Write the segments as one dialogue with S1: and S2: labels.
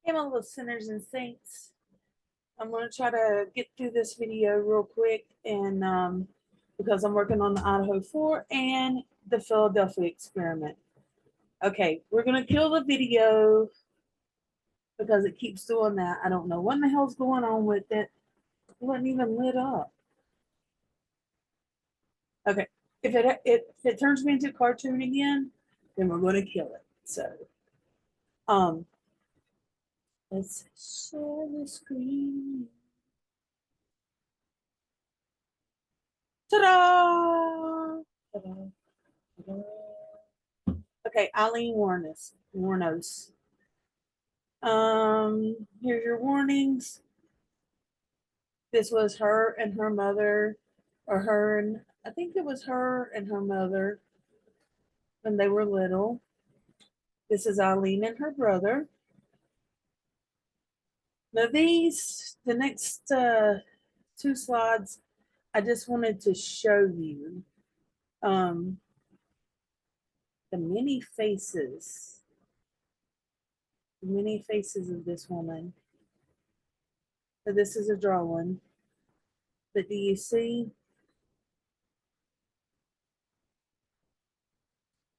S1: Hey, my little sinners and saints. I'm going to try to get through this video real quick and because I'm working on the Idaho 4 and the Philadelphia experiment. Okay, we're going to kill the video because it keeps doing that. I don't know what the hell's going on with it. It wasn't even lit up. Okay, if it turns me into a cartoon again, then we're going to kill it. So, um, let's share the screen. Ta-da! Ta-da! Ta-da! Okay, Aileen wuornos. Here's your warnings. This was her and her mother, or her and I think it was her and her mother when they were little. This is Aileen and her brother. Now the next two slides, I just wanted to show you um, the many faces of this woman. So this is a drawing, but do you see?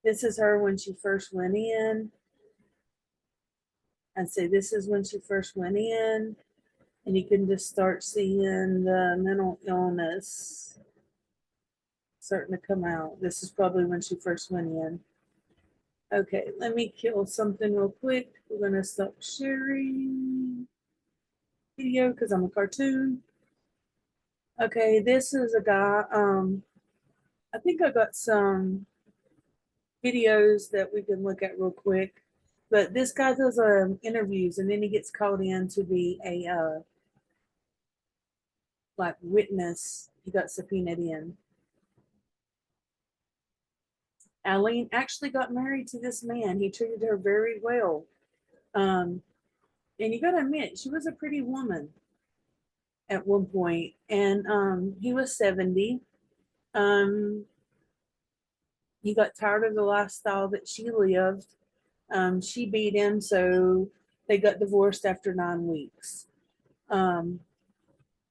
S1: This is her when she first went in. And say this is when she first went in. And you can just start seeing the mental illness starting to come out. This is probably when she first went in. Okay, let me kill something real quick. We're going to stop sharing video because I'm a cartoon. Okay, this is a guy. I think I got some videos that we can look at real quick. But this guy does interviews, and then he gets called in to be a like witness. He got subpoenaed in. Aileen actually got married to this man. He treated her very well. Um, and you got to admit, she was a pretty woman at one point. And he was 70. Um, he got tired of the lifestyle that she lived. She beat him, so they got divorced after 9 weeks. Um,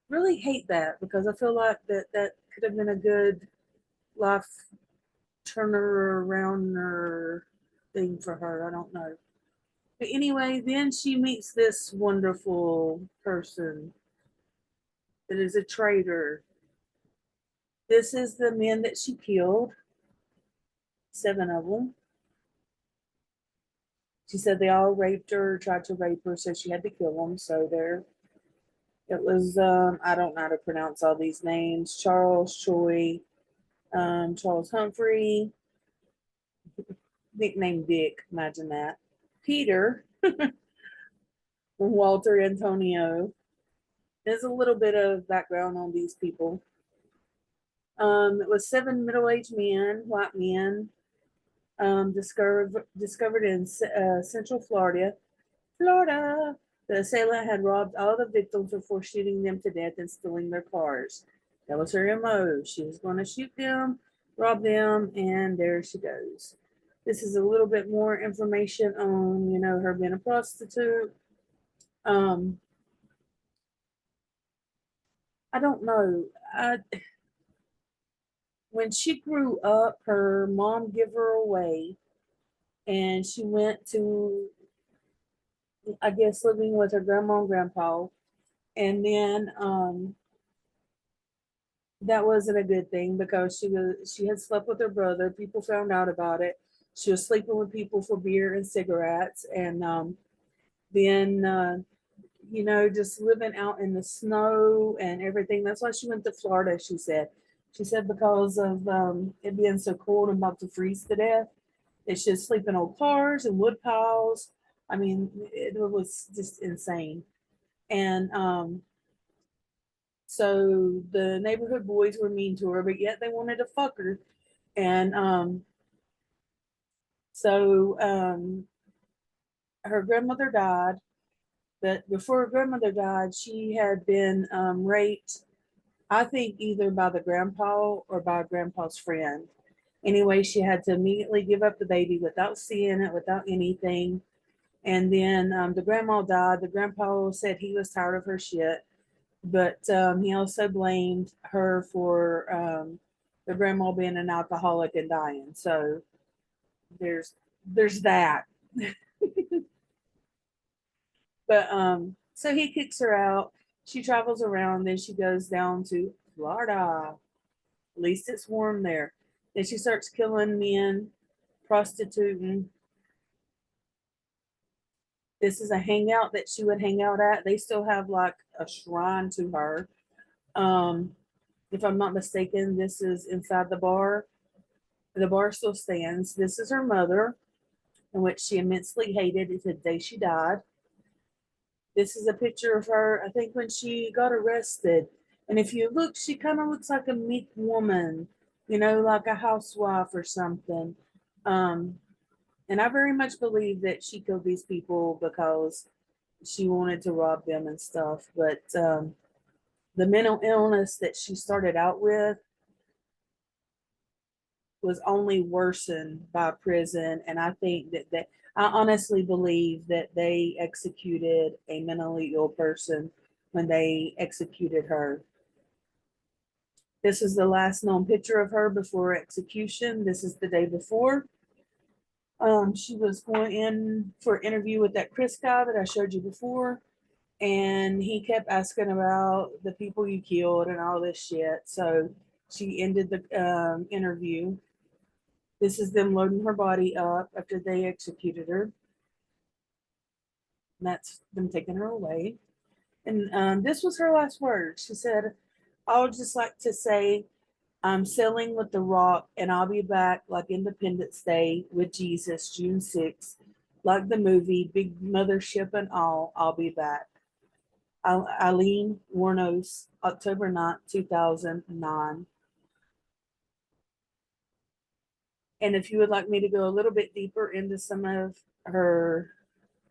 S1: really hate that because I feel like that could have been a good life turner around or thing for her. I don't know. But anyway, then she meets this wonderful person that is a traitor. This is the men that she killed, 7 of them. She said they all raped her, tried to rape her, so she had to kill them. So there, it was. I don't know how to pronounce all these names. Charles Choi, Charles Humphrey, nicknamed Dick. Imagine that. Peter, Walter Antonio. There's a little bit of background on these people. It was 7 middle-aged men, white men, discovered in Central Florida. Florida. The assailant had robbed all the victims before shooting them to death and stealing their cars. That was her MO. She was going to shoot them, rob them, and there she goes. This is a little bit more information on, her being a prostitute. Um, I don't know. When she grew up, her mom gave her away, and she went to, I guess, living with her grandma and grandpa. And then that wasn't a good thing because she had slept with her brother. People found out about it. She was sleeping with people for beer and cigarettes, and then just living out in the snow and everything. That's why she went to Florida. She said because of it being so cold and about to freeze to death. It's just sleeping on cars and wood piles. I mean, it was just insane. And so the neighborhood boys were mean to her, but yet they wanted to fuck her. And so her grandmother died. But before her grandmother died, she had been raped, I think either by the grandpa or by grandpa's friend. Anyway, she had to immediately give up the baby without seeing it, without anything. And then the grandma died. The grandpa said he was tired of her shit, but he also blamed her for the grandma being an alcoholic and dying. So there's there's that. But so he kicks her out. She travels around, then she goes down to Florida. At least it's warm there. Then she starts killing men, prostituting. This is a hangout that she would hang out at. They still have like a shrine to her. Um, if I'm not mistaken, this is inside the bar. The bar still stands. This is her mother, in which she immensely hated the day she died. This is a picture of her, I think, when she got arrested. And if you look, she kind of looks like a meek woman, like a housewife or something. Um, and I very much believe that she killed these people because she wanted to rob them and stuff. But the mental illness that she started out with was only worsened by prison. And I think that I honestly believe that they executed a mentally ill person when they executed her. This is the last known picture of her before execution. This is the day before. She was going in for an interview with that Chris guy that I showed you before, and he kept asking about the people you killed and all this shit. So she ended the interview. This is them loading her body up after they executed her. And that's them taking her away. And this was her last words. She said, I would just like to say I'm sailing with the rock and I'll be back like Independence Day with Jesus, June 6th. Like the movie, big mothership and all, I'll be back. Aileen wuornos, October 9th, 2009. And if you would like me to go a little bit deeper into some of her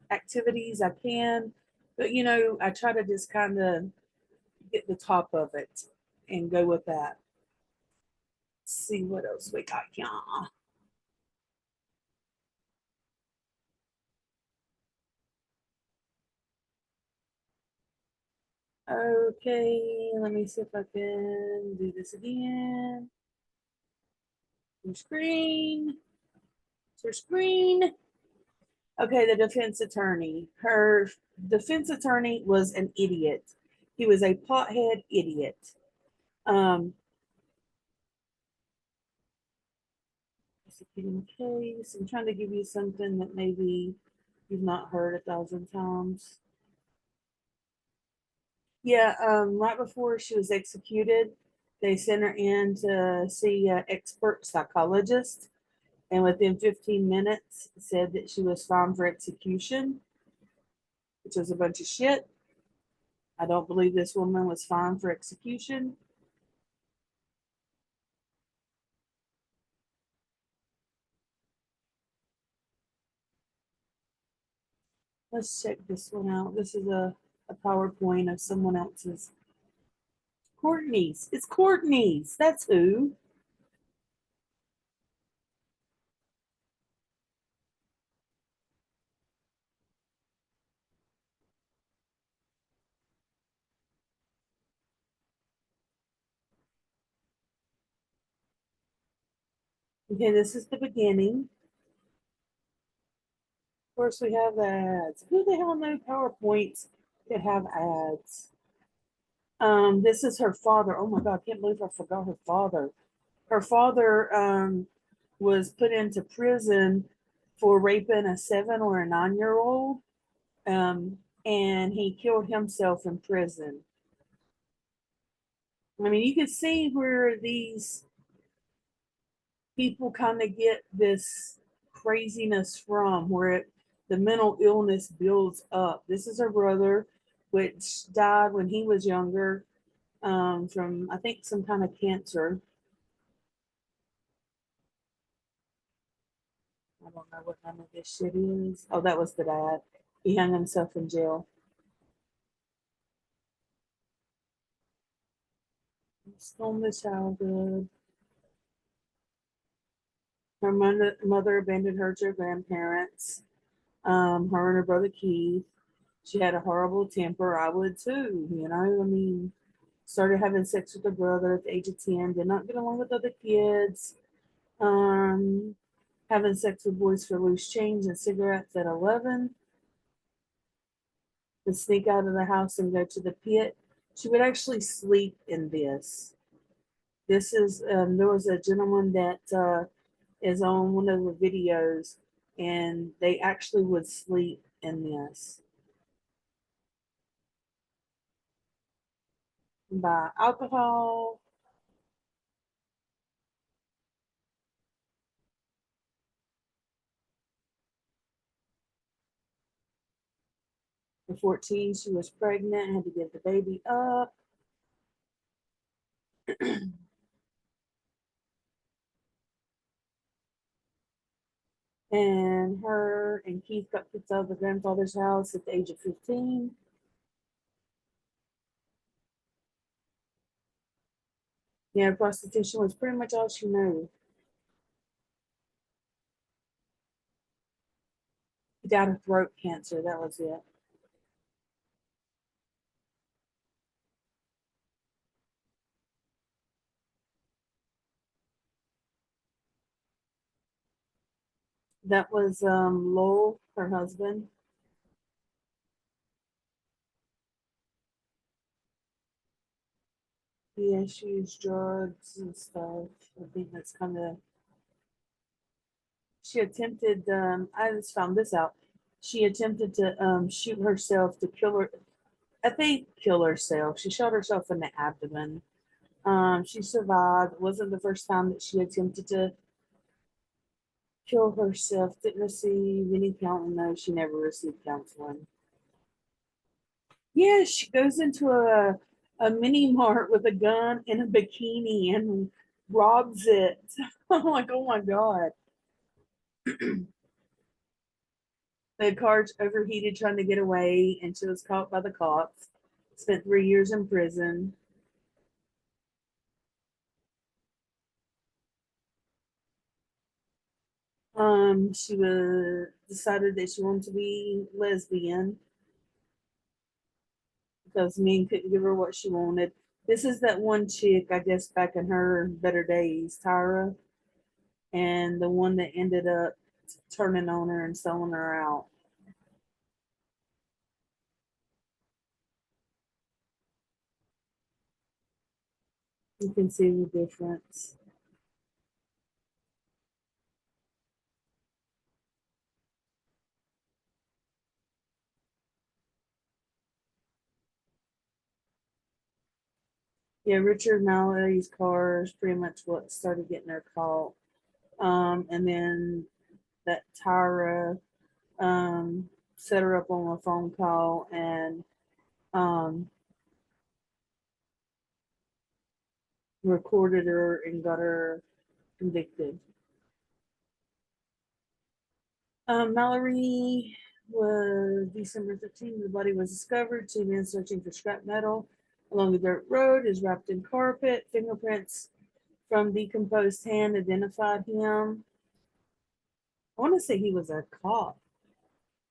S1: activities, I can. But, I try to just kind of get the top of it and go with that. Let's see what else we got here. Okay, let me see if I can do this again. Your screen. Your screen. Okay, the defense attorney. Her defense attorney was an idiot. He was a pothead idiot. Um, executing case. I'm trying to give you something that maybe you've not heard 1,000 times. Yeah, right before she was executed, they sent her in to see an expert psychologist, and within 15 minutes said that she was fine for execution, which was a bunch of shit. I don't believe this woman was fine for execution. Let's check this one out. This is a PowerPoint of someone else's. Courtney's. It's Courtney's. That's who. Okay, this is the beginning. Of course, we have ads. Who the hell knows PowerPoints that have ads? This is her father. Oh my God, I can't believe I forgot her father. Her father was put into prison for raping a 7 or a 9-year-old, and he killed himself in prison. I mean, you can see where these people kind of get this craziness from, where the mental illness builds up. This is her brother, which died when he was younger from, I think, some kind of cancer. I don't know what none of this shit is. Oh, that was the dad. He hung himself in jail. Stole the childhood. Her mother abandoned her to her grandparents. Her and her brother Keith. She had a horrible temper. I would too, you know. I mean, started having sex with her brother at the age of 10, did not get along with other kids. Um, Having sex with boys for loose change and cigarettes at 11, to sneak out of the house and go to the pit. She would actually sleep in this. This is, there was a gentleman that is on one of the videos, and they actually would sleep in this. By alcohol. At 14, she was pregnant, had to give the baby up. And her and Keith got kicked out of the grandfather's house at the age of 15. Yeah, prostitution was pretty much all she knew. He died of throat cancer. That was it. That was Lowell, her husband. Yeah, she used drugs and stuff. I think that's kind of. She attempted. I just found this out. She attempted to shoot herself to kill her. I think kill herself. She shot herself in the abdomen. She survived. It wasn't the first time that she attempted to kill herself. Didn't receive any counseling. No, she never received counseling. Yeah, she goes into a mini mart with a gun and a bikini and robs it. I'm like, oh my god. The car's overheated trying to get away, and she was caught by the cops. Spent 3 years in prison. She was decided that she wanted to be lesbian because men couldn't give her what she wanted. This is that one chick, I guess, back in her better days, Tyra, and the one that ended up turning on her and selling her out. You can see the difference. Yeah, Richard Mallory's car is pretty much what started getting her caught. And then that Tyra set her up on a phone call and um, recorded her and got her convicted. Mallory was December 15th. The body was discovered. Two men searching for scrap metal along a dirt road is wrapped in carpet. Fingerprints from decomposed hand identified him. I want to say he was a cop.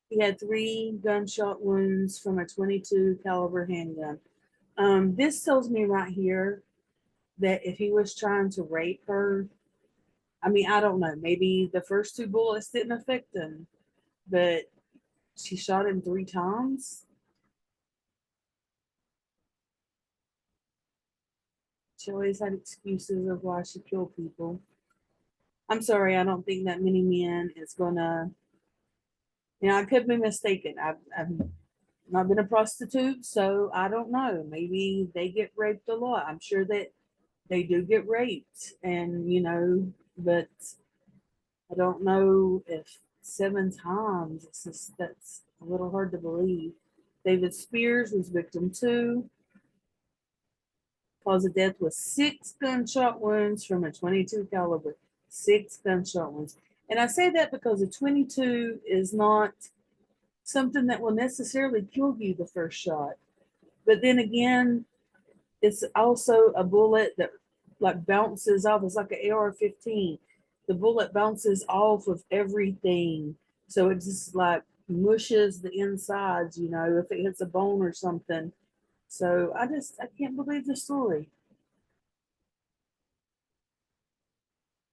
S1: He had 3 gunshot wounds from a 22 caliber handgun. This tells me right here that if he was trying to rape her, I mean, I don't know, maybe the first 2 bullets didn't affect him, but she shot him 3 times. She always had excuses of why she killed people. I'm sorry, I don't think that many men is gonna, I could be mistaken. I've not been a prostitute, so I don't know. Maybe they get raped a lot. I'm sure that they do get raped, and but I don't know if 7 times. It's just that's a little hard to believe. David Spears was victim 2. Cause of death was 6 gunshot wounds from a 22 caliber. 6 gunshot wounds. And I say that because a 22 is not something that will necessarily kill you the first shot. But then again, it's also a bullet that like bounces off. It's like an AR-15. The bullet bounces off of everything. So it's just like mushes the insides, if it hits a bone or something. So I can't believe the story.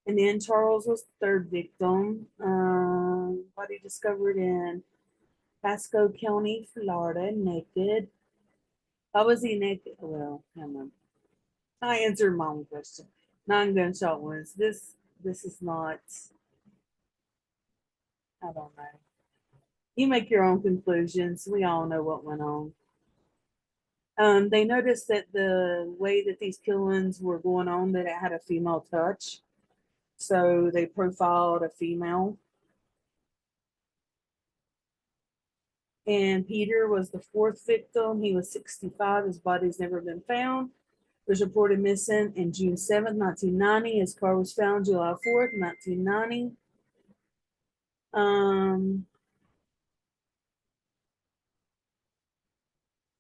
S1: And then Charles was the third victim. Body discovered in Pasco County, Florida, naked. How was he naked? Well, I answered my own question. 9 gunshot wounds. This is not. I don't know. You make your own conclusions. We all know what went on. They noticed that the way that these killings were going on, that it had a female touch. So they profiled a female. And Peter was the fourth victim. He was 65. His body's never been found. Was reported missing in June 7th, 1990. His car was found July 4th, 1990.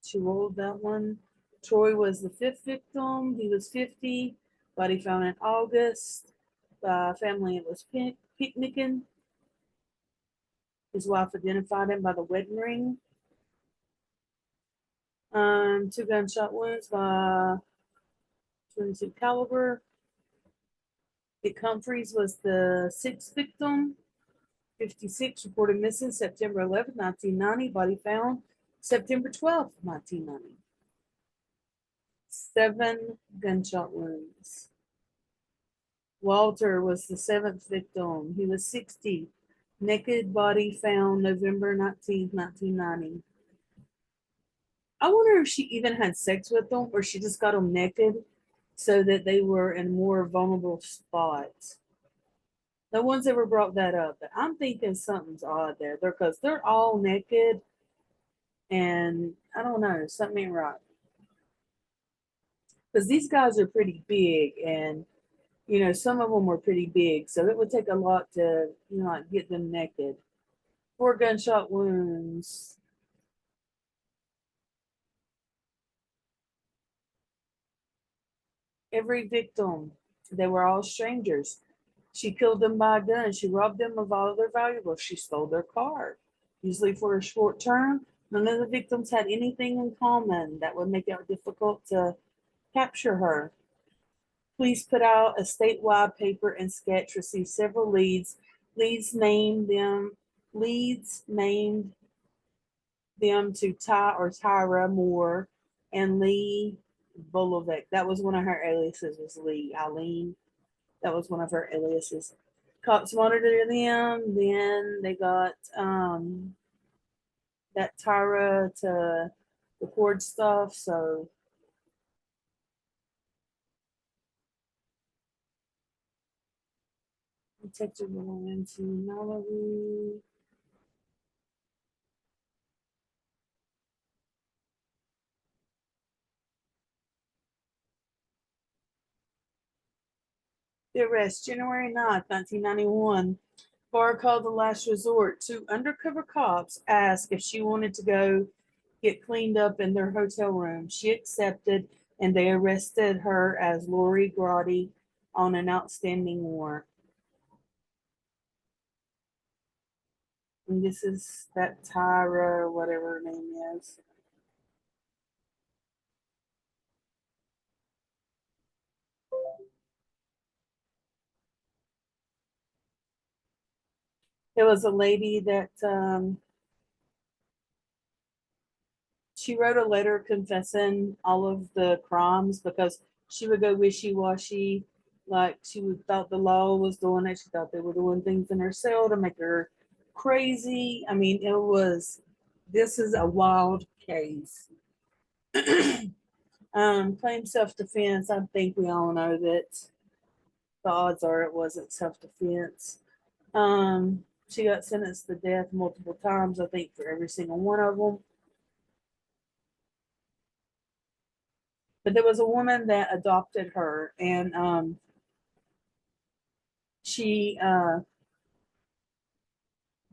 S1: Too old, that one. Troy was the fifth victim. He was 50. Body found in August. Family was picnicking. His wife identified him by the wedding ring. 2 gunshot wounds by 22 caliber. Dick Humphreys was the sixth victim. 56, reported missing September 11th, 1990. Body found September 12th, 1990. 7 gunshot wounds. Walter was the seventh victim. He was 60. Naked body found November 19th, 1990. I wonder if she even had sex with them or she just got them naked so that they were in more vulnerable spots. No one's ever brought that up, but I'm thinking something's odd there. Because they're all naked and I don't know, something ain't right. Because these guys are pretty big and some of them were pretty big, so it would take a lot to, like get them naked. 4 gunshot wounds. Every victim, they were all strangers. She killed them by a gun. She robbed them of all of their valuables. She stole their car, usually for a short term. None of the victims had anything in common that would make it difficult to capture her. Police put out a statewide paper and sketch, received several leads. Leads named them to Tyra Moore and Lee Bolovic. That was one of her aliases, was Lee. Aileen. That was one of her aliases. Cops monitored them. Then they got that Tyra to record stuff. So detective went into Malibu. The arrest, January 9th, 1991. Barr called the last resort. 2 undercover cops asked if she wanted to go get cleaned up in their hotel room. She accepted, and they arrested her as Lori Grotti on an outstanding warrant. And this is that Tyra, whatever her name is. There was a lady that she wrote a letter confessing all of the crimes because she would go wishy-washy, like she thought the law was doing it. She thought they were doing things in her cell to make her crazy. I mean, this is a wild case. Claim self-defense. I think we all know that the odds are it wasn't self-defense. She got sentenced to death multiple times, I think, for every single one of them. But there was a woman that adopted her, and she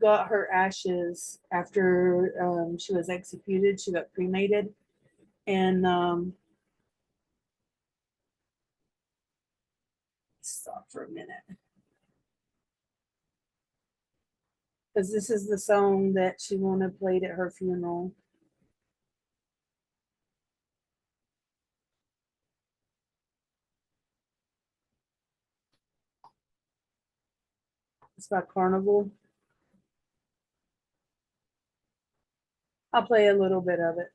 S1: got her ashes after she was executed. She got cremated, and stop for a minute. because this is the song that she wanted played at her funeral. It's by Carnival. I'll play a little bit of it.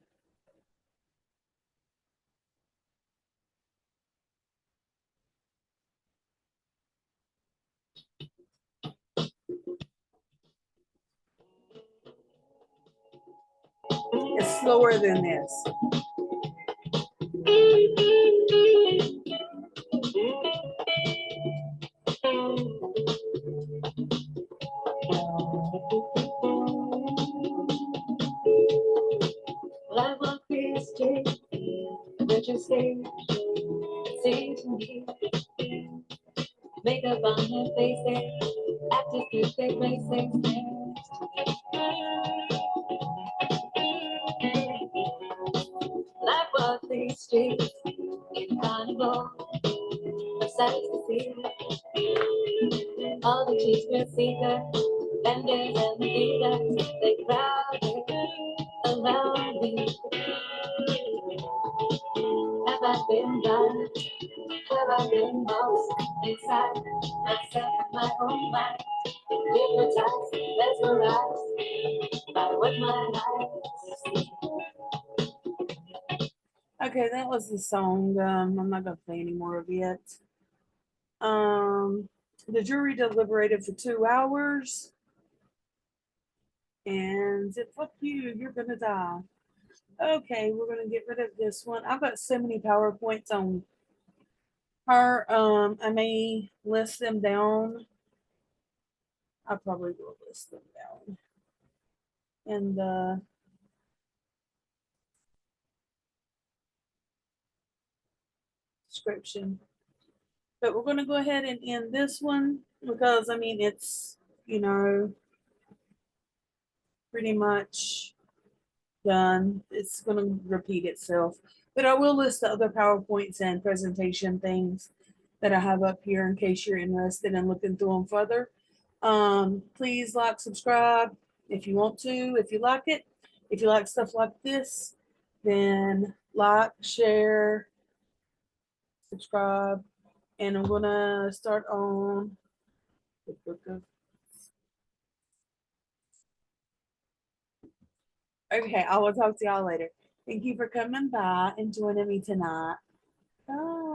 S1: It's slower than this.
S2: Life on Christian, but you say to me, makeup on her face, actors do fake races. Life walk these streets in carnival of sights to see. All the cheap thrill seekers, vendors and the dealers, they crowded around me. Have I been blind? Have I been lost inside myself and my own mind? Hypnotized, mesmerized by what my eyes see.
S1: Okay, that was the song. I'm not gonna play any more of it. The jury deliberated for 2 hours and said, "Fuck you, you're gonna die." Okay, we're gonna get rid of this one. I've got so many PowerPoints on her. I may list them down. I probably will list them down in the description. But we're going to go ahead and end this one because I mean it's, you know, pretty much done. It's going to repeat itself. But I will list the other PowerPoints and presentation things that I have up here in case you're interested in looking through them further. Please like, subscribe if you want to, if you like it. If you like stuff like this, then like, share, subscribe. And I'm going to start on the book of. Okay, I will talk to y'all later. Thank you for coming by and joining me tonight. Bye.